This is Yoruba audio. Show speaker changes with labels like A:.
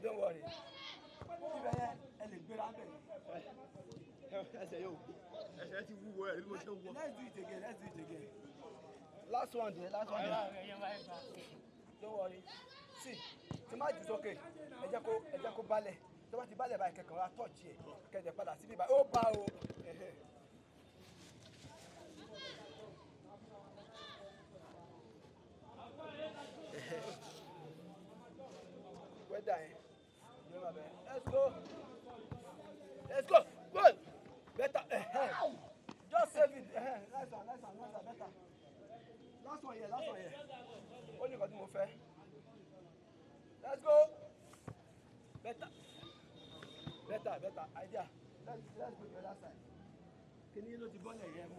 A: Don't worry. Let's do it again. Last one there. Don't worry. See, tomorrow okay. Ẹ jẹ́ kó balẹ̀. Tó bá ti balẹ̀ báyìí kẹ̀kọ́ ra touch ẹ̀. Kẹ̀dẹ̀ padà síbí báyìí. Ó bá o. Weather. Let's go. Good. Better. Just save it. Nice one. Better. Last one here. Only got more fair. Let's go. Better. Idea. Let's go to the other side. Can you know the ball again?